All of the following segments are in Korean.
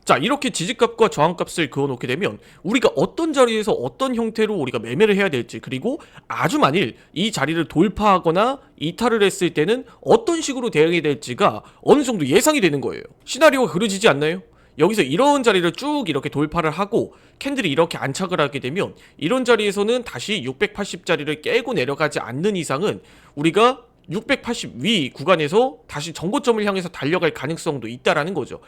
자, 이렇게 지지값과 저항값을 그어놓게 되면 우리가 어떤 자리에서 어떤 형태로 우리가 매매를 해야 될지, 그리고 아주 만일 이 자리를 돌파하거나 이탈을 했을 때는 어떤 식으로 대응이 될지가 어느 정도 예상이 되는 거예요. 시나리오가 그려지지 않나요? 여기서 이런 자리를 쭉 이렇게 돌파를 하고 캔들이 이렇게 안착을 하게 되면 이런 자리에서는 다시 680자리를 깨고 내려가지 않는 이상은 우리가 680 위 구간에서 다시 정고점을 향해서 달려갈 가능성도 있다라는 거죠.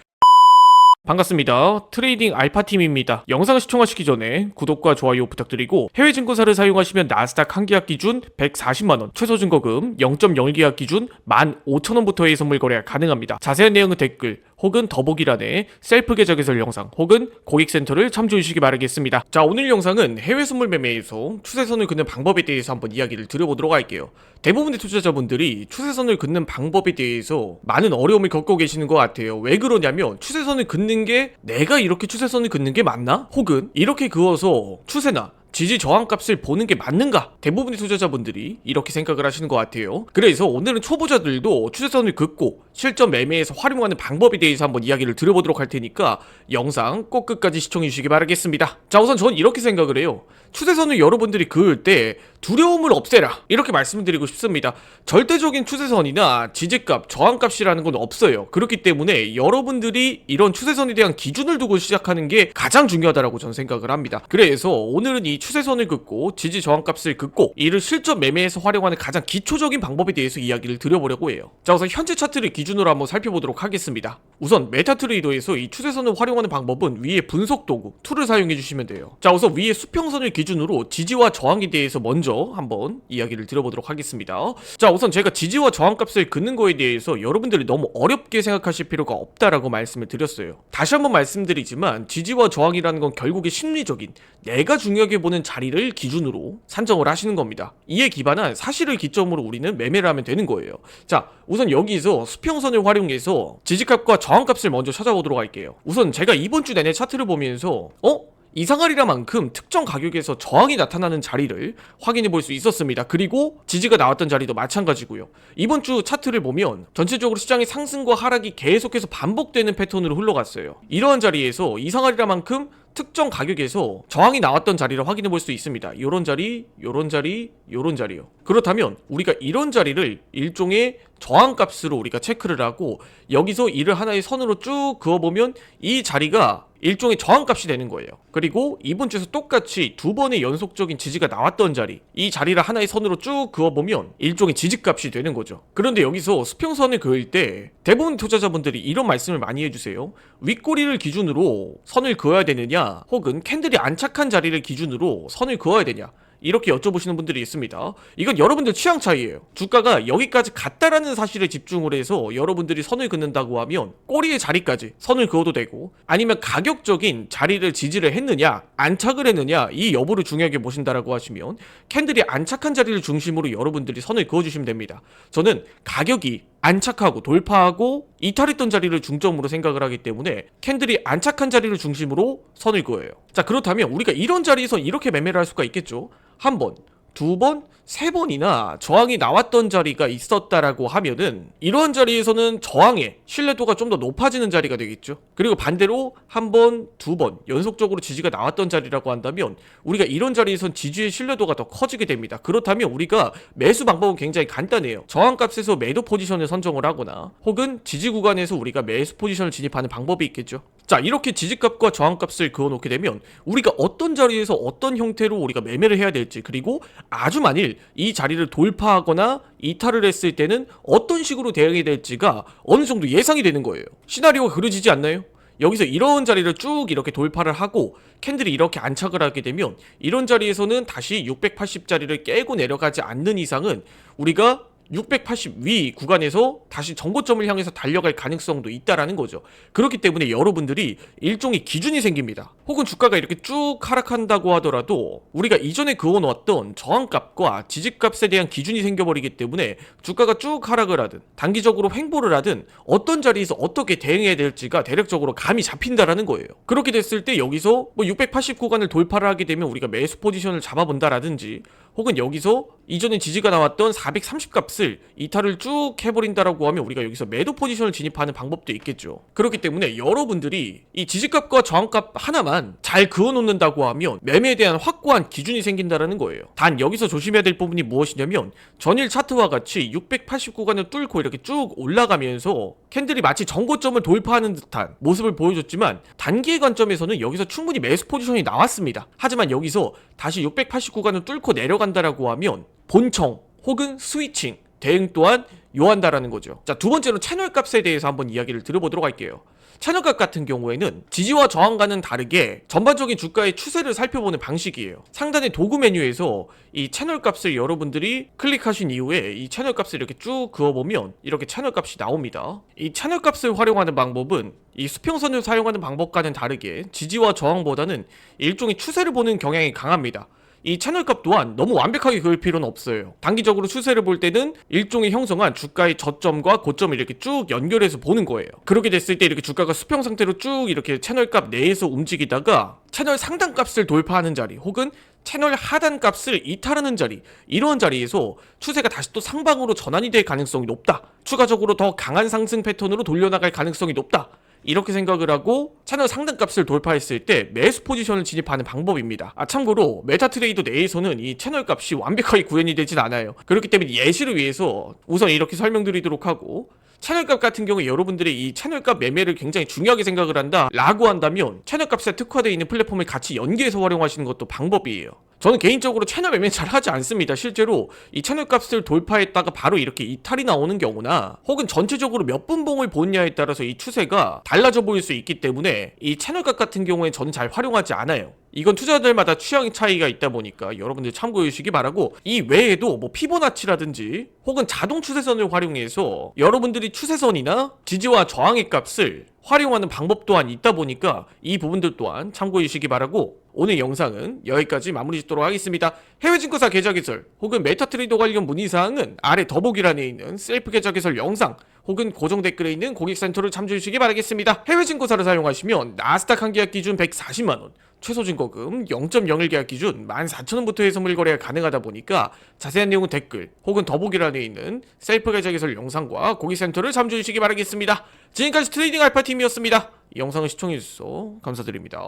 반갑습니다. 트레이딩 알파팀입니다. 영상을 시청하시기 전에 구독과 좋아요 부탁드리고, 해외 증권사를 사용하시면 나스닥 한 계약 기준 140만원, 최소 증거금 0.01계약 기준 15,000원부터의 선물 거래가 가능합니다. 자세한 내용은 댓글 혹은 더보기란에 셀프 계좌 개설 영상 혹은 고객센터를 참조해 주시기 바라겠습니다. 자, 오늘 영상은 해외 선물 매매에서 추세선을 긋는 방법에 대해서 한번 이야기를 드려보도록 할게요. 대부분의 투자자분들이 추세선을 긋는 방법에 대해서 많은 어려움을 겪고 계시는 것 같아요. 왜 그러냐면 추세선을 긋는 게 내가 이렇게 추세선을 긋는 게 맞나? 혹은 이렇게 그어서 추세나 지지 저항값을 보는 게 맞는가? 대부분의 투자자분들이 이렇게 생각을 하시는 것 같아요. 그래서 오늘은 초보자들도 추세선을 긋고 실전 매매에서 활용하는 방법에 대해서 한번 이야기를 드려보도록 할 테니까 영상 꼭 끝까지 시청해 주시기 바라겠습니다. 자, 우선 전 이렇게 생각을 해요. 추세선을 여러분들이 그을 때 두려움을 없애라, 이렇게 말씀드리고 싶습니다. 절대적인 추세선이나 지지값, 저항값이라는 건 없어요. 그렇기 때문에 여러분들이 이런 추세선에 대한 기준을 두고 시작하는 게 가장 중요하다고 저는 생각을 합니다. 그래서 오늘은 이 추세선을 긋고 지지 저항값을 긋고 이를 실전 매매에서 활용하는 가장 기초적인 방법에 대해서 이야기를 드려보려고 해요. 자, 우선 현재 차트를 기준으로 한번 살펴보도록 하겠습니다. 우선 메타트레이더에서 이 추세선을 활용하는 방법은 위에 분석 도구 툴을 사용해 주시면 돼요. 자, 우선 위에 수평선을 기준으로 지지와 저항에 대해서 먼저 한번 이야기를 드려보도록 하겠습니다. 자, 우선 제가 지지와 저항값을 긋는 거에 대해서 여러분들이 너무 어렵게 생각하실 필요가 없다라고 말씀을 드렸어요. 다시 한번 말씀드리지만 지지와 저항이라는 건 결국에 심리적인, 내가 중요하게 보는 자리를 기준으로 산정을 하시는 겁니다. 이에 기반한 사실을 기점으로 우리는 매매를 하면 되는 거예요. 자, 우선 여기서 수평선을 활용해서 지지값과 저항값을 먼저 찾아보도록 할게요. 우선 제가 이번 주 내내 차트를 보면서 이상하리라만큼 특정 가격에서 저항이 나타나는 자리를 확인해 볼 수 있었습니다. 그리고 지지가 나왔던 자리도 마찬가지고요. 이번 주 차트를 보면 전체적으로 시장의 상승과 하락이 계속해서 반복되는 패턴으로 흘러갔어요. 이러한 자리에서 이상하리라만큼 특정 가격에서 저항이 나왔던 자리를 확인해 볼 수 있습니다. 요런 자리, 요런 자리, 요런 자리요. 그렇다면 우리가 이런 자리를 일종의 저항값으로 우리가 체크를 하고 여기서 이를 하나의 선으로 쭉 그어보면 이 자리가 일종의 저항값이 되는 거예요. 그리고 이번 주에서 똑같이 두 번의 연속적인 지지가 나왔던 자리, 이 자리를 하나의 선으로 쭉 그어보면 일종의 지지값이 되는 거죠. 그런데 여기서 수평선을 그을 때 대부분 투자자분들이 이런 말씀을 많이 해주세요. 윗꼬리를 기준으로 선을 그어야 되느냐, 혹은 캔들이 안착한 자리를 기준으로 선을 그어야 되냐, 이렇게 여쭤보시는 분들이 있습니다. 이건 여러분들 취향 차이예요. 주가가 여기까지 갔다라는 사실에 집중을 해서 여러분들이 선을 긋는다고 하면 꼬리의 자리까지 선을 그어도 되고, 아니면 가격적인 자리를 지지를 했느냐 안착을 했느냐 이 여부를 중요하게 보신다라고 하시면 캔들이 안착한 자리를 중심으로 여러분들이 선을 그어주시면 됩니다. 저는 가격이 안착하고 돌파하고 이탈했던 자리를 중점으로 생각을 하기 때문에 캔들이 안착한 자리를 중심으로 선을 그어요. 자, 그렇다면 우리가 이런 자리에서 이렇게 매매를 할 수가 있겠죠. 한 번, 두 번, 세 번이나 저항이 나왔던 자리가 있었다라고 하면은 이러한 자리에서는 저항의 신뢰도가 좀 더 높아지는 자리가 되겠죠. 그리고 반대로 한 번, 두 번 연속적으로 지지가 나왔던 자리라고 한다면 우리가 이런 자리에선 지지의 신뢰도가 더 커지게 됩니다. 그렇다면 우리가 매수 방법은 굉장히 간단해요. 저항값에서 매도 포지션을 선정을 하거나 혹은 지지 구간에서 우리가 매수 포지션을 진입하는 방법이 있겠죠. 자, 이렇게 지지값과 저항값을 그어놓게 되면 우리가 어떤 자리에서 어떤 형태로 우리가 매매를 해야 될지, 그리고 아주 만일 이 자리를 돌파하거나 이탈을 했을 때는 어떤 식으로 대응이 될지가 어느 정도 예상이 되는 거예요. 시나리오가 그려지지 않나요? 여기서 이런 자리를 쭉 이렇게 돌파를 하고 캔들이 이렇게 안착을 하게 되면 이런 자리에서는 다시 680자리를 깨고 내려가지 않는 이상은 우리가 680 위 구간에서 다시 정고점을 향해서 달려갈 가능성도 있다라는 거죠. 그렇기 때문에 여러분들이 일종의 기준이 생깁니다. 혹은 주가가 이렇게 쭉 하락한다고 하더라도 우리가 이전에 그어놓았던 저항값과 지지값에 대한 기준이 생겨버리기 때문에 주가가 쭉 하락을 하든 단기적으로 횡보를 하든 어떤 자리에서 어떻게 대응해야 될지가 대략적으로 감이 잡힌다라는 거예요. 그렇게 됐을 때 여기서 뭐 680 구간을 돌파를 하게 되면 우리가 매수 포지션을 잡아본다라든지, 혹은 여기서 이전에 지지가 나왔던 430 값을 이탈을 쭉 해버린다라고 하면 우리가 여기서 매도 포지션을 진입하는 방법도 있겠죠. 그렇기 때문에 여러분들이 이 지지값과 저항값 하나만 잘 그어놓는다고 하면 매매에 대한 확고한 기준이 생긴다라는 거예요. 단 여기서 조심해야 될 부분이 무엇이냐면, 전일 차트와 같이 680 구간을 뚫고 이렇게 쭉 올라가면서 캔들이 마치 전고점을 돌파하는 듯한 모습을 보여줬지만, 단기의 관점에서는 여기서 충분히 매수 포지션이 나왔습니다. 하지만 여기서 다시 680 구간을 뚫고 내려간다라고 하면 본청 혹은 스위칭 대응 또한 요한다라는 거죠. 자, 두 번째로 채널값에 대해서 한번 이야기를 들어보도록 할게요. 채널값 같은 경우에는 지지와 저항과는 다르게 전반적인 주가의 추세를 살펴보는 방식이에요. 상단의 도구 메뉴에서 이 채널값을 여러분들이 클릭하신 이후에 이 채널값을 이렇게 쭉 그어보면 이렇게 채널값이 나옵니다. 이 채널값을 활용하는 방법은 이 수평선을 사용하는 방법과는 다르게 지지와 저항보다는 일종의 추세를 보는 경향이 강합니다. 이 채널값 또한 너무 완벽하게 그을 필요는 없어요. 단기적으로 추세를 볼 때는 일종의 형성한 주가의 저점과 고점을 이렇게 쭉 연결해서 보는 거예요. 그렇게 됐을 때 이렇게 주가가 수평 상태로 쭉 이렇게 채널값 내에서 움직이다가 채널 상단값을 돌파하는 자리, 혹은 채널 하단값을 이탈하는 자리, 이러한 자리에서 추세가 다시 또 상방으로 전환이 될 가능성이 높다. 추가적으로 더 강한 상승 패턴으로 돌려나갈 가능성이 높다. 이렇게 생각을 하고 채널 상단값을 돌파했을 때 매수 포지션을 진입하는 방법입니다. 참고로 메타트레이더 내에서는 이 채널값이 완벽하게 구현이 되진 않아요. 그렇기 때문에 예시를 위해서 우선 이렇게 설명드리도록 하고, 채널값 같은 경우에 여러분들이 이 채널값 매매를 굉장히 중요하게 생각을 한다 라고 한다면 채널값에 특화되어 있는 플랫폼을 같이 연계해서 활용하시는 것도 방법이에요. 저는 개인적으로 채널 매매 잘 하지 않습니다. 실제로 이 채널값을 돌파했다가 바로 이렇게 이탈이 나오는 경우나, 혹은 전체적으로 몇 분봉을 보느냐에 따라서 이 추세가 달라져 보일 수 있기 때문에 이 채널값 같은 경우에 저는 잘 활용하지 않아요. 이건 투자자들마다 취향 차이가 있다 보니까 여러분들 참고해 주시기 바라고, 이 외에도 뭐 피보나치라든지 혹은 자동 추세선을 활용해서 여러분들이 추세선이나 지지와 저항의 값을 활용하는 방법 또한 있다 보니까 이 부분들 또한 참고해 주시기 바라고, 오늘 영상은 여기까지 마무리 짓도록 하겠습니다. 해외증권사 계좌개설 혹은 메타트레이더 관련 문의사항은 아래 더보기란에 있는 셀프 계좌개설 영상 혹은 고정 댓글에 있는 고객센터를 참조해 주시기 바라겠습니다. 해외증권사를 사용하시면 나스닥 한 계약 기준 140만원, 최소증거금 0.01 계약 기준 14,000원부터 해서 물거래가 가능하다 보니까 자세한 내용은 댓글 혹은 더보기란에 있는 셀프 계좌개설 영상과 고객센터를 참조해 주시기 바라겠습니다. 지금까지 트레이딩 알파팀이었습니다. 이 영상을 시청해주셔서 감사드립니다.